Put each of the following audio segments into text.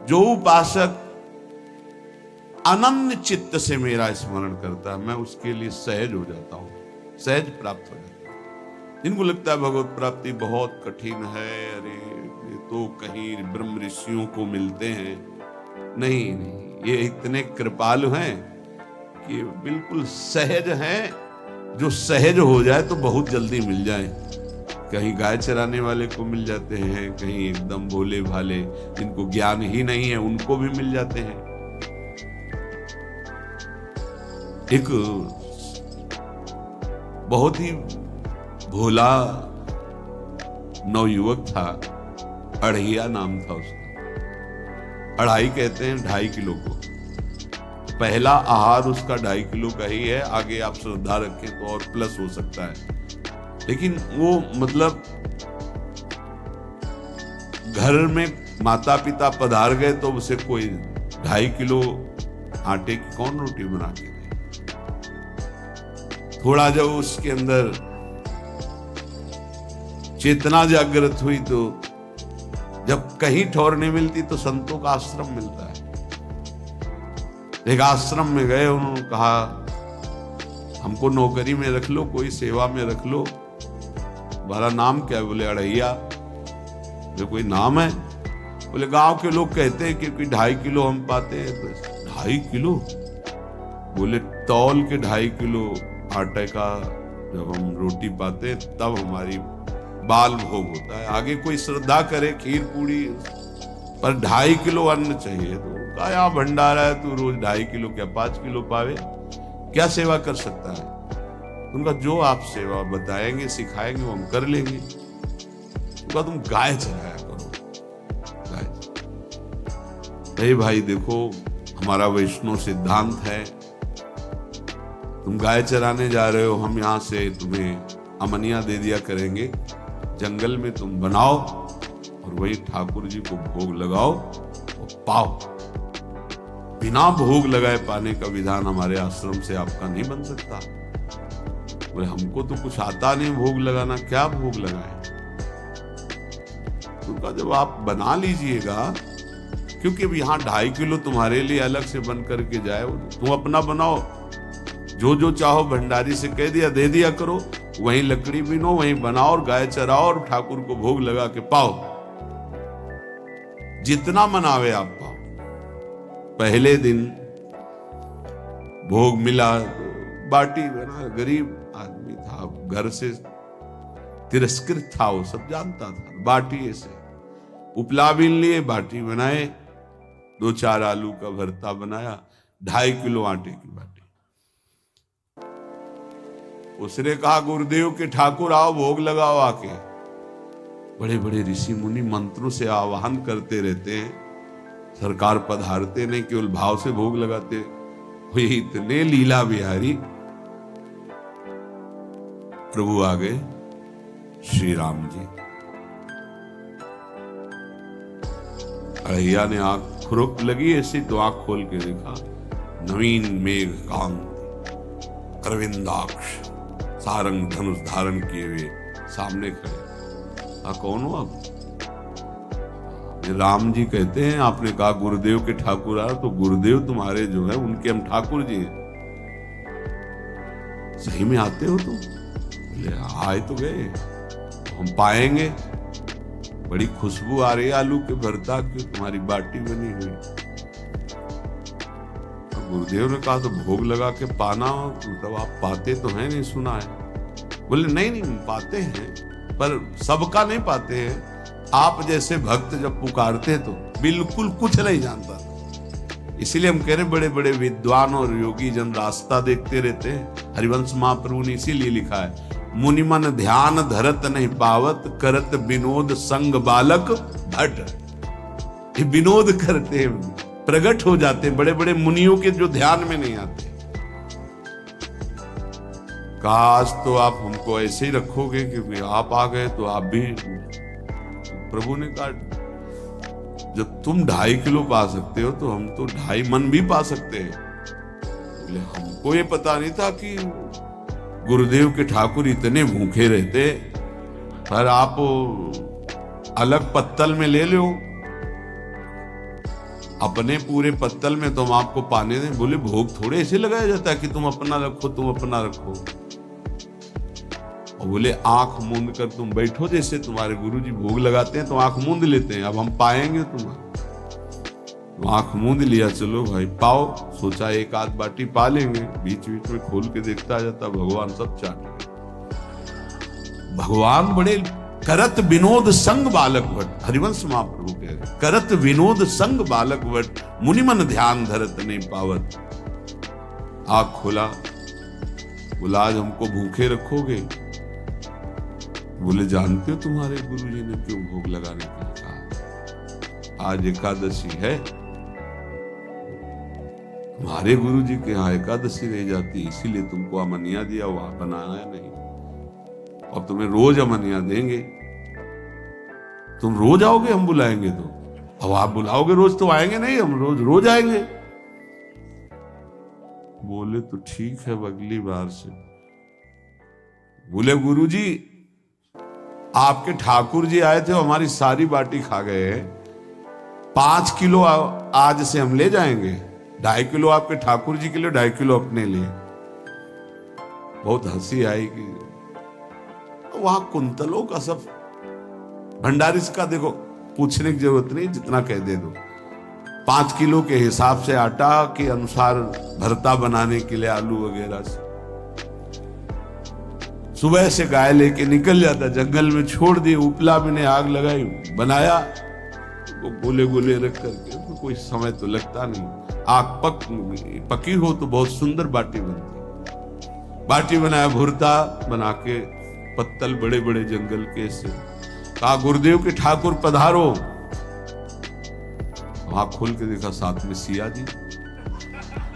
जो उपासक अनन्य चित्त से मेरा स्मरण करता है, मैं उसके लिए सहज हो जाता हूं, सहज प्राप्त हो जाता हूं। जिनको लगता है भगवत प्राप्ति बहुत कठिन है, अरे ये तो कहीं ब्रह्म ऋषियों को मिलते हैं, नहीं नहीं, ये इतने कृपालु हैं कि बिल्कुल सहज हैं। जो सहज हो जाए तो बहुत जल्दी मिल जाए। कहीं गाय चराने वाले को मिल जाते हैं, कहीं एकदम भोले भाले जिनको ज्ञान ही नहीं है उनको भी मिल जाते हैं। एक बहुत ही भोला नवयुवक था, अढ़ैया नाम था उसका। अढ़ाई कहते हैं 2.5 किलो को। पहला आहार उसका 2.5 किलो का ही है, आगे आप श्रद्धा रखें तो और प्लस हो सकता है। लेकिन वो मतलब घर में माता पिता पधार गए तो उसे कोई 2.5 किलो आटे की कौन रोटी बना के दे। थोड़ा जब उसके अंदर चेतना जागृत हुई तो जब कहीं ठौर नहीं मिलती तो संतों का आश्रम मिलता है। एक आश्रम में गए, उन्होंने कहा हमको नौकरी में रख लो, कोई सेवा में रख लो, तुम्हारा नाम क्या है? बोले अढ़ैया। जो कोई नाम है? बोले गांव के लोग कहते हैं क्योंकि 2.5 किलो हम पाते हैं। तो 2.5 किलो? बोले तौल के 2.5 किलो आटे का जब हम रोटी पाते हैं तब हमारी बाल भोग होता है। आगे कोई श्रद्धा करे खीर पूड़ी, पर 2.5 किलो अन्न चाहिए। तो कहा यहाँ भंडारा है, तू रोज 2.5 किलो क्या 5 किलो पावे, क्या सेवा कर सकता है? उनका जो आप सेवा बताएंगे सिखाएंगे वो हम कर लेंगे। उनका तुम गाय चराया करो, गाय। भाई देखो हमारा वैष्णव सिद्धांत है, तुम गाय चराने जा रहे हो, हम यहां से तुम्हें अमनिया दे दिया करेंगे, जंगल में तुम बनाओ और वही ठाकुर जी को भोग लगाओ और पाओ। बिना भोग लगाए पाने का विधान हमारे आश्रम से आपका नहीं बन सकता। बोले हमको तो कुछ आता नहीं भोग लगाना, क्या भोग लगाए? उनका जब आप बना लीजिएगा, क्योंकि अब यहाँ 2.5 किलो तुम्हारे लिए अलग से बन करके जाए, तुम अपना बनाओ, जो जो चाहो भंडारी से कह दिया दे दिया करो, वहीं लकड़ी बीनो, वहीं बनाओ और गाय चराओ और ठाकुर को भोग लगा के पाओ। जितना मनावे आप पाओ। पहले दिन भोग मिला, बाटी बना, गरीब आदमी था, घर से तिरस्कृत था, वो सब जानता था। बाटी ऐसे उपला बीन लिए, बाटी बनाए, 2-4 आलू का भरता बनाया, 2.5 किलो आटे की बाटी। उसने कहा गुरुदेव के ठाकुर आओ भोग लगाओ आके। बड़े बड़े ऋषि मुनि मंत्रों से आवाहन करते रहते हैं, सरकार पधारते नहीं, केवल भाव से भोग लगाते। वो इतने लीला बिहारी प्रभु आ गए, श्री राम जी। अढ़ैया ने आंख खुरक लगी ऐसी तो आंख खोल के देखा, नवीन मेघ कांत अरविंदाक्ष सारंग धनुष धारण किए हुए सामने खड़े। कौन हो आप? राम जी कहते हैं आपने कहा गुरुदेव के ठाकुर आ, तो गुरुदेव तुम्हारे जो है उनके हम ठाकुर जी हैं। सही में आते हो तुम? आए तो गए, हम पाएंगे। बड़ी खुशबू आ रही है आलू के भरता की, तुम्हारी बाटी बनी हुई। गुरुदेव ने कहा तो भोग लगा के पाना, मतलब आप पाते तो हैं? नहीं सुना है। बोले नहीं पाते हैं, पर सबका नहीं पाते हैं। आप जैसे भक्त जब पुकारते हैं तो बिल्कुल कुछ नहीं जानता। इसीलिए हम कह रहे बड़े बड़े विद्वान और योगी जन रास्ता देखते रहते हैं। हरिवंश महाप्रभु ने इसीलिए लिखा है, मुनिमन ध्यान धरत नहीं पावत, करत विनोद संग बालक भट। ये विनोद करते हैं, प्रकट हो जाते हैं बड़े बड़े मुनियों के जो ध्यान में नहीं आते। काश तो आप हमको ऐसे ही रखोगे, क्योंकि आप आ गए तो आप भी। प्रभु ने कहा जब तुम 2.5 किलो पा सकते हो तो हम तो 2.5 मन भी पा सकते हैं। बोले हमको ये पता नहीं था कि गुरुदेव के ठाकुर इतने भूखे रहते, पर आप अलग पत्तल में ले लो। अपने पूरे पत्तल में तुम आपको पाने दें? बोले भोग थोड़े ऐसे लगाया जाता है कि तुम अपना रखो, तुम अपना रखो। और बोले आंख मूंद कर तुम बैठो, जैसे तुम्हारे गुरुजी भोग लगाते हैं तो आंख मूंद लेते हैं, अब हम पाएंगे तुम्हारा। तो आंख मूंद लिया, चलो भाई पाओ। सोचा एक आध बाटी पा लेंगे, बीच बीच में खोल के देखता जाता भगवान सब चाट। भगवान बड़े करत विनोद संग बालक वट, हरिवंश महाप्रभु कह रहे, करत विनोद संग बालक वट, मुनि मन ध्यान धरत नहीं पावत। आंख खोला, बोला आज हमको भूखे रखोगे? बोले जानते हो तुम्हारे गुरुजी ने क्यों भोग लगाने के लिए कहा? आज एकादशी है, तुम्हारे गुरुजी के यहाँ एकादशी रह जाती, इसीलिए तुमको अमनिया दिया, वहां बनाया नहीं। अब तुम्हें रोज अमनिया देंगे, तुम रोज आओगे हम बुलाएंगे तो? अब आप बुलाओगे रोज तो आएंगे नहीं, हम रोज रोज आएंगे। बोले तो ठीक है अगली बार से। बोले गुरुजी आपके ठाकुर जी आए थे, हमारी सारी बाटी खा गए, 5 किलो आज से हम ले जाएंगे, 2.5 किलो आपके ठाकुर जी के लिए, 2.5 किलो अपने लिए। बहुत हंसी आई कि वहां कुंतलों का सब भंडारिस का देखो, पूछने की जरूरत नहीं, जितना कह दे दो। 5 किलो के हिसाब से आटा के अनुसार भरता बनाने के लिए आलू वगैरह से सुबह से गाय लेके निकल जाता, जंगल में छोड़ दिए, उपला में ने आग लगाई, बनाया, वो गोले गोले रख करके, तो कोई समय तो लगता नहीं। आग पकी हो तो बहुत सुंदर बाटी बनती। बाटी बनाया, भुरता बना के पत्तल बड़े बड़े जंगल के से, कहा गुरुदेव के ठाकुर पधारो। आंख खोल के देखा साथ में सिया जी।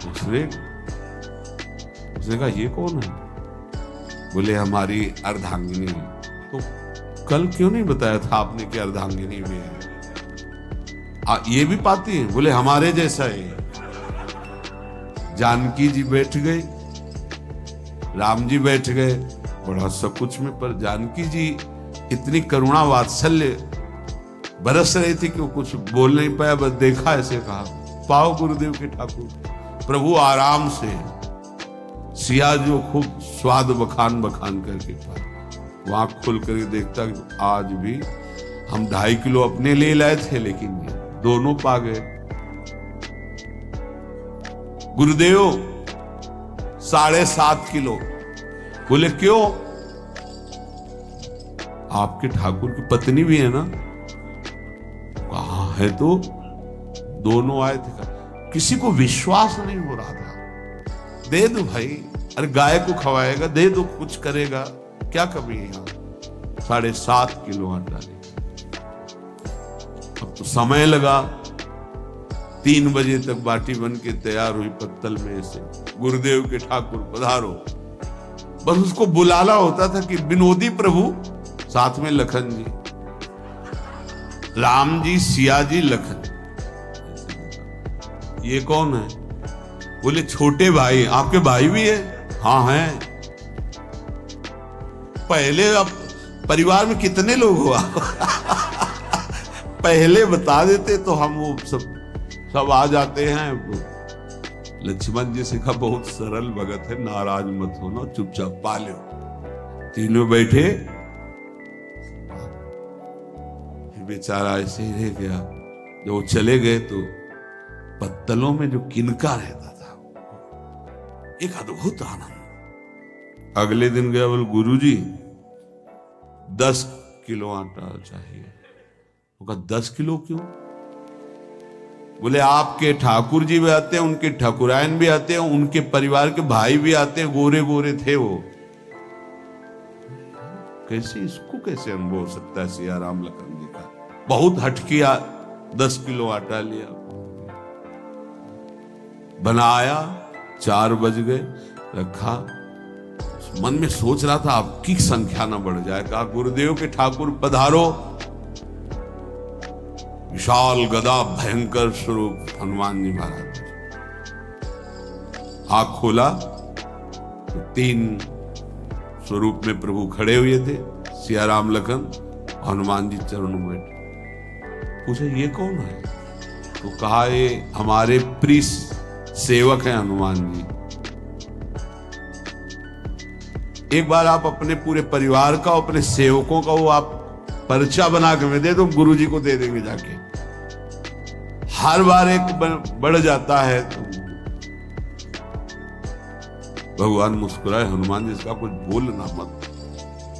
उसने कहा ये कौन है? बोले हमारी अर्धांगिनी। तो कल क्यों नहीं बताया था आपने कि अर्धांगिनी भी है? ये भी पाती है? बोले हमारे जैसा है। जानकी जी बैठ गए, राम जी बैठ गए, बड़ा सकुच में, पर जानकी जी इतनी करुणा वात्सल्य बरस रही थी कि वो कुछ बोल नहीं पाया, बस देखा, ऐसे कहा पाओ गुरुदेव के ठाकुर। प्रभु आराम से, सिया जो खूब स्वाद बखान बखान करके पाए। वो आंख खोल करके देखता कि आज भी हम 2.5 किलो अपने ले लाए थे, लेकिन दोनों पा गए। गुरुदेव 7.5 किलो। बोले क्यों? आपके ठाकुर की पत्नी भी है ना? कहा है तो दोनों आए थे। किसी को विश्वास नहीं हो रहा था। दे दो भाई, अरे गाय को खवाएगा, दे दो, कुछ करेगा, क्या कमी है यहाँ? 7.5 किलो आटा ले। अब तो समय लगा, 3 बजे तक बाटी बन के तैयार हुई पत्तल में से। गुरुदेव के ठाकुर पधारो। बस उसको बुलाना होता था कि विनोदी प्रभु, साथ में लखन जी, राम जी, सिया जी, लखन। ये कौन है? बोले छोटे भाई। आपके भाई भी है? हाँ हैं। पहले अब परिवार में कितने लोग हो आप? पहले बता देते तो हम वो सब आ जाते हैं। लक्ष्मण जी से कहा बहुत सरल भगत है, नाराज मत होना, चुपचाप पा लो। तीनों बैठे, बेचारा ऐसे ही रह गया। जब वो चले गए तो पत्तलों में जो किनका रहता था, एक अद्भुत आनंद। अगले दिन गया, बोले गुरुजी 10 किलो आटा चाहिए। वो कहा 10 किलो क्यों? बोले आपके ठाकुर जी भी आते हैं, उनके ठाकुरायन भी आते हैं, उनके परिवार के भाई भी आते हैं, गोरे गोरे थे वो। कैसे, इसको कैसे अनुभव हो सकता है? सिया राम लखन जी का बहुत हट किया। 10 किलो आटा लिया, बनाया, 4 बज गए, रखा। मन में सोच रहा था आपकी संख्या ना बढ़ जाए। कहा गुरुदेव के ठाकुर पधारो। विशाल गदा भयंकर स्वरूप हनुमान जी महाराज। आंख खोला तो 3 स्वरूप में प्रभु खड़े हुए थे, सिया राम लखन, हनुमान जी चरणों में बैठे। पूछा ये कौन है? तो कहा ये हमारे प्रिय सेवक हैं हनुमान जी, एक बार आप अपने पूरे परिवार का, अपने सेवकों का वो आप पर्चा बना के मैं दे दो, गुरु जी को दे देंगे जाके। हर बार एक बढ़ जाता है तो भगवान मुस्कुराए, हनुमान जी इसका कुछ बोलना मत,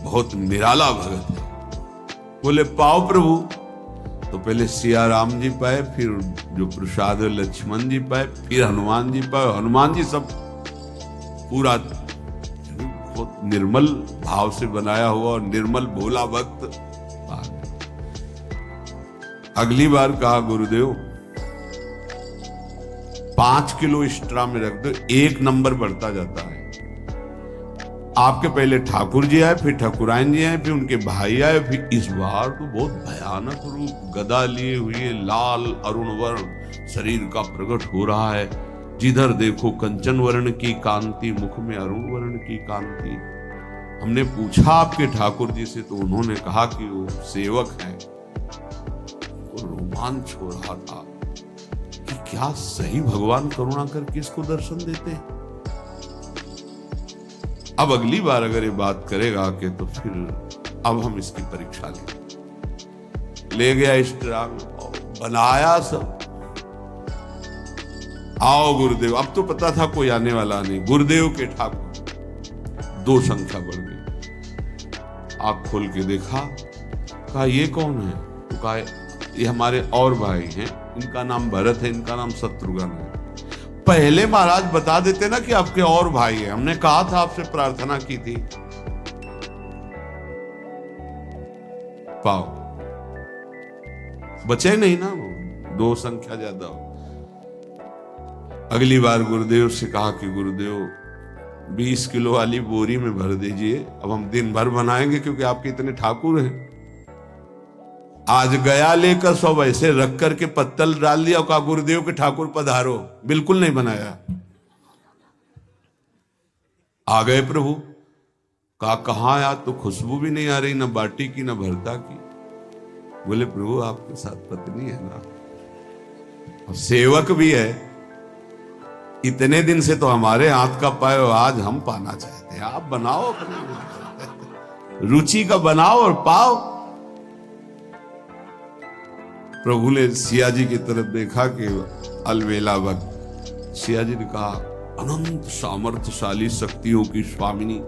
बहुत निराला भगत है। बोले पाओ प्रभु। तो पहले सिया राम जी पाए, फिर जो प्रसाद लक्ष्मण जी पाए, फिर हनुमान जी पाए। हनुमान जी सब पूरा बहुत निर्मल भाव से बनाया हुआ और निर्मल भोला भक्त। अगली बार कहा गुरुदेव 5 किलो एक्स्ट्रा में रख दो, 1 नंबर बढ़ता जाता है। आपके पहले ठाकुर जी आए, फिर ठाकुरायन जी आए, फिर उनके भाई आए, फिर इस बार तो बहुत भयानक रूप गदा लिए हुए लाल अरुण वर्ण शरीर का प्रकट हो रहा है। जिधर देखो कंचन वर्ण की कांति, मुख में अरुण वर्ण की कांति। हमने पूछा आपके ठाकुर जी से, तो उन्होंने कहा कि वो सेवक है। तो रोमांच हो रहा था कि क्या सही भगवान करुणा करके इसको दर्शन देते हैं। अब अगली बार अगर ये बात करेगा कि तो फिर अब हम इसकी परीक्षा लेंगे। ले गया इष्टराम, बनाया सब। आओ गुरुदेव। अब तो पता था कोई आने वाला नहीं। गुरुदेव के ठाकुर 2 संख्या बढ़ गई। आंख खोल के देखा, कहा ये कौन है? तो कहा ये हमारे और भाई हैं, इनका नाम भरत है, इनका नाम शत्रुघ्न है। पहले महाराज बता देते ना कि आपके और भाई हैं, हमने कहा था, आपसे प्रार्थना की थी। पाओ बचे नहीं ना, वो 2 संख्या ज्यादा हो। अगली बार गुरुदेव से कहा कि गुरुदेव 20 किलो वाली बोरी में भर दीजिए, अब हम दिन भर बनाएंगे क्योंकि आपके इतने ठाकुर हैं। आज गया लेकर सब ऐसे रख करके पत्तल डाल दिया, कहा गुरुदेव के ठाकुर पधारो। बिल्कुल नहीं बनाया। आ गए प्रभु, कहा कहां यार, तो खुशबू भी नहीं आ रही, ना बाटी की ना भरता की। बोले प्रभु आपके साथ पत्नी है ना, और सेवक भी है, इतने दिन से तो हमारे हाथ का पाए, आज हम पाना चाहते हैं, आप बनाओ, रुचि का बनाओ और पाओ। प्रभु ने सिया जी की तरफ देखा कि अलवेला वक्त। सिया जी ने कहा अनंत सामर्थ्यशाली शक्तियों की स्वामिनी।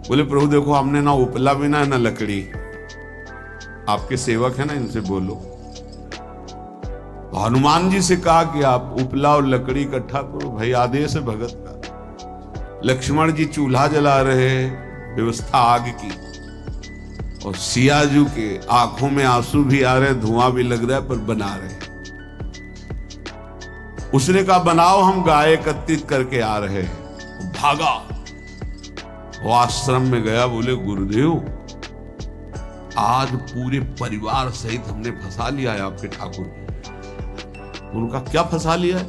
बोले प्रभु देखो, हमने ना उपला भी ना लकड़ी, आपके सेवक है ना, इनसे बोलो। तो हनुमान जी से कहा कि आप उपला और लकड़ी इकट्ठा करो, भाई आदेश है भगत का। लक्ष्मण जी चूल्हा जला रहे, व्यवस्था आग की, और सियाजू के आंखों में आंसू भी आ रहे, धुआं भी लग रहा है, पर बना रहे। उसने कहा बनाओ, हम गाय एकत्रित करके आ रहे हैं। भागा, वो आश्रम में गया। बोले गुरुदेव आज पूरे परिवार सहित हमने फंसा लिया है आपके ठाकुर को। उनका क्या फंसा लिया है?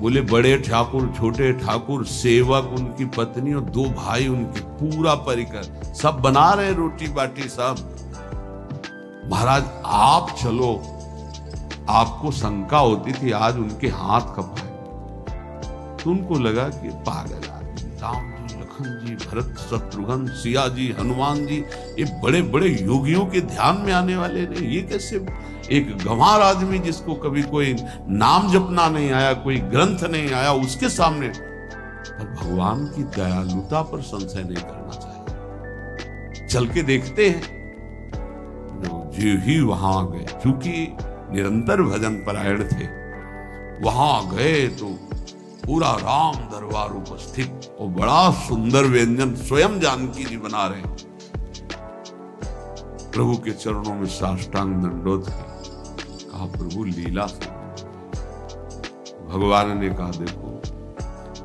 बोले बड़े ठाकुर, छोटे ठाकुर, सेवक, उनकी पत्नी और 2 भाई उनके, पूरा परिकर सब बना रहे रोटी बाटी सब। महाराज आप चलो, आपको शंका होती थी आज उनके हाथ कब आए। तो उनको लगा कि पागल आदमी, राम जी, लखन जी, भरत, शत्रुघ्न, सिया जी, हनुमान जी, ये बड़े बड़े योगियों के ध्यान में आने वाले ने, ये कैसे एक गंवार आदमी जिसको कभी कोई नाम जपना नहीं आया, कोई ग्रंथ नहीं आया, उसके सामने। पर भगवान की दयालुता पर संशय नहीं करना चाहिए। चल के देखते हैं। जो ही वहां गए, चूंकि निरंतर भजन परायण थे, वहां गए तो पूरा राम दरबार उपस्थित, और बड़ा सुंदर व्यंजन स्वयं जानकी जी बना रहे। प्रभु के चरणों में साष्टांग दंडोत किया। कहा प्रभु लीला से। भगवान ने कहा देखो,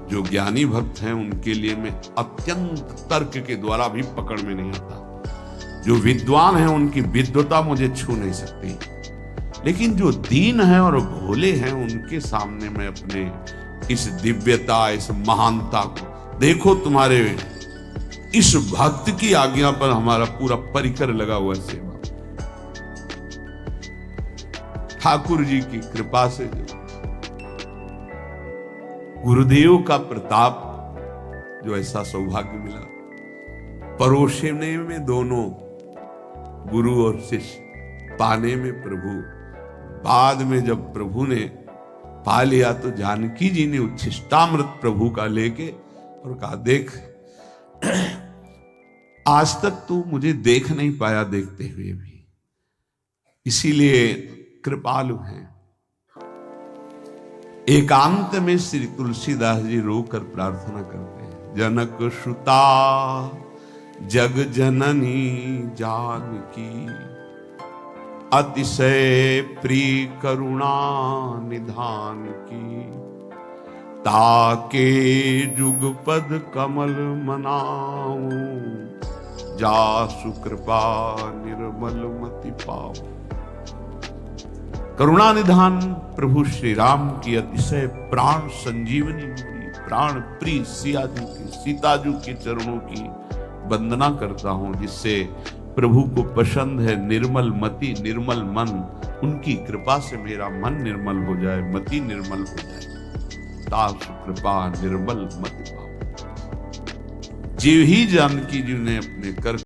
जो ज्ञानी भक्त हैं उनके लिए मैं अत्यंत तर्क के द्वारा भी पकड़ में नहीं आता। जो विद्वान हैं उनकी विद्वता मुझे छू नहीं सकती, लेकिन जो दीन हैं और भोले हैं उनके सामने मैं अपने इस दिव्यता, इस महानता को देखो। तुम्हारे इस भक्त की आज्ञा पर हमारा पूरा परिकर लगा हुआ है सेवा। ठाकुर जी की कृपा से जो गुरुदेव का प्रताप, जो ऐसा सौभाग्य मिला, परोसने में दोनों गुरु और शिष्य, पाने में प्रभु। बाद में जब प्रभु ने पा लिया तो जानकी जी ने उच्छिष्टामृत प्रभु का लेके और कहा, देख आज तक तू मुझे देख नहीं पाया देखते हुए भी, इसीलिए कृपालु हैं। एकांत में श्री तुलसीदास जी रोकर प्रार्थना करते हैं, जनक सुता जग जननी जानकी, अतिशय प्रिय करुणा निधान की, ताके जुगपद कमल मनाऊं, जासु कृपा निर्मल मति पाऊं। करुणा निधान प्रभु श्री राम की अतिशय प्राण संजीवनी हुई, प्राण प्रिय सियाजू की, सीताजू के चरणों की वंदना करता हूं, जिससे प्रभु को पसंद है निर्मल मति निर्मल मन। उनकी कृपा से मेरा मन निर्मल हो जाए, मति निर्मल हो जाए, तासु कृपा निर्मल मति पाऊं। जीव ही जानकी जी ने अपने कर